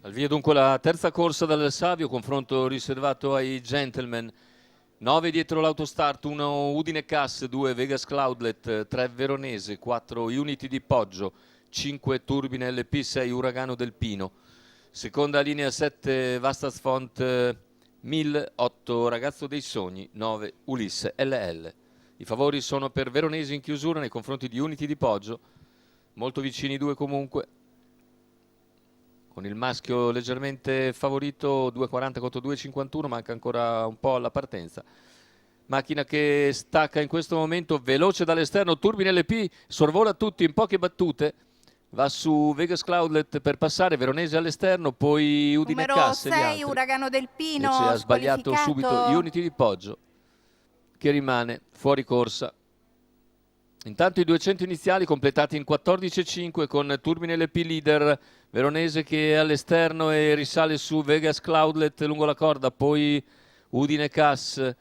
Al via dunque la terza corsa dal Savio, confronto riservato ai gentleman. 9 dietro l'autostart, 1 Udine Cass, 2 Vegas Cloudlet, 3 Veronese, 4 Unity di Poggio, 5 Turbine LP, 6 Uragano del Pino. Seconda linea 7 Vastas Font 1000, 8 Ragazzo dei Sogni, 9 Ulisse LL. I favori sono per Veronesi in chiusura nei confronti di Unity di Poggio, molto vicini i due comunque, con il maschio leggermente favorito 2,40 contro 2,51, manca ancora un po' alla partenza. Macchina che stacca in questo momento, veloce dall'esterno, Turbine LP, sorvola tutti in poche battute, va su Vegas Cloudlet per passare, Veronese all'esterno, poi Udine Cass e gli altri. Uragano del Pino, invece ha sbagliato subito Unity di Poggio, che rimane fuori corsa. Intanto i 200 iniziali completati in 14,5 con Turbine LP leader, Veronese che è all'esterno e risale su Vegas Cloudlet lungo la corda, poi Udine Cass,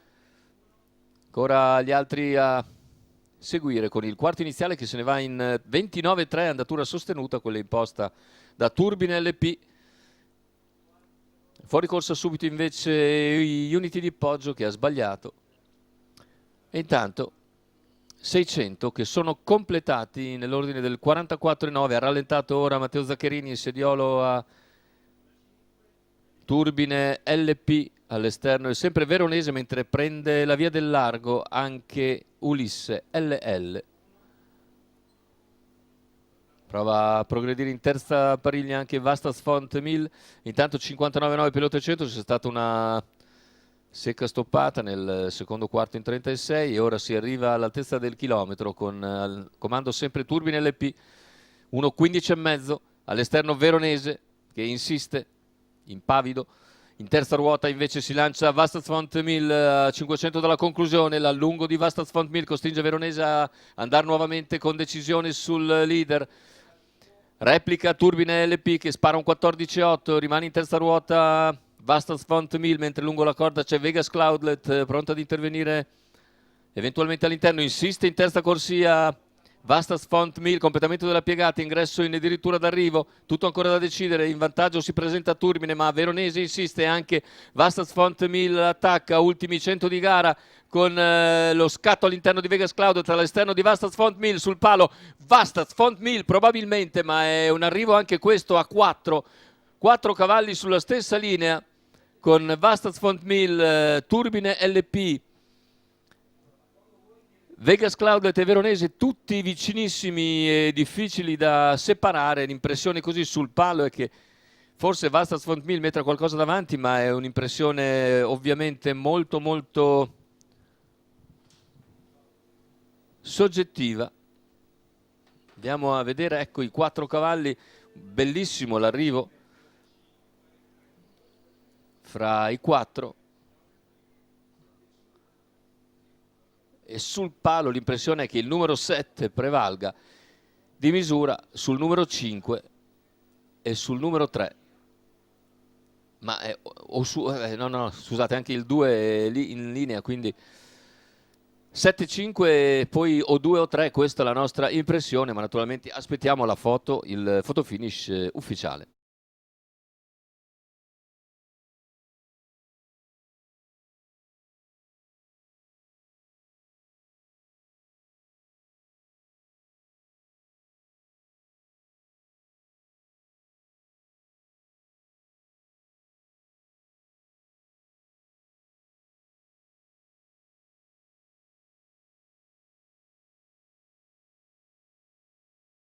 ancora gli altri a seguire con il quarto iniziale che se ne va in 29,3, andatura sostenuta, quella imposta da Turbine LP. Fuori corsa subito invece Unity di Poggio che ha sbagliato. E intanto 600 che sono completati nell'ordine del 44,9, ha rallentato ora Matteo Zaccherini, il sediolo a Turbine LP all'esterno, è sempre Veronese, mentre prende la via del largo anche Ulisse LL. Prova a progredire in terza pariglia anche Vastas Font 1000, intanto 59,9 per l'800, c'è stata una secca stoppata nel secondo quarto in 36 e ora si arriva all'altezza del chilometro con al comando sempre Turbine LP, 1,15,5 all'esterno Veronese che insiste, impavido. In terza ruota invece si lancia Vastas Font 1000 a 500 dalla conclusione, l'allungo di Vastas Font 1000 costringe Veronese a andare nuovamente con decisione sul leader. Replica Turbine LP che spara un 14,8, rimane in terza ruota Vastas Font 1000, mentre lungo la corda c'è Vegas Cloudlet pronto ad intervenire eventualmente all'interno, insiste in terza corsia Vastas Font 1000, completamento della piegata, ingresso in addirittura d'arrivo, tutto ancora da decidere, in vantaggio si presenta Turbine ma Veronese insiste, anche Vastas Font 1000 attacca, ultimi 100 di gara con lo scatto all'interno di Vegas Cloudlet tra l'esterno di Vastas Font 1000 sul palo, Vastas Font 1000 probabilmente, ma è un arrivo anche questo a 4 cavalli sulla stessa linea con Vastas Font 1000, Turbine LP, Vegas Cloudlet e Veronese tutti vicinissimi e difficili da separare. L'impressione così sul palo è che forse Vastas Font 1000 metta qualcosa davanti, ma è un'impressione ovviamente molto molto soggettiva. Andiamo a vedere, ecco i 4 cavalli, bellissimo l'arrivo fra i 4 e sul palo l'impressione è che il numero 7 prevalga di misura sul numero 5 e sul numero 3, ma no, scusate, anche il 2 è lì in linea, quindi 7-5 poi o 2 o 3, questa è la nostra impressione, ma naturalmente aspettiamo la foto, il fotofinish ufficiale.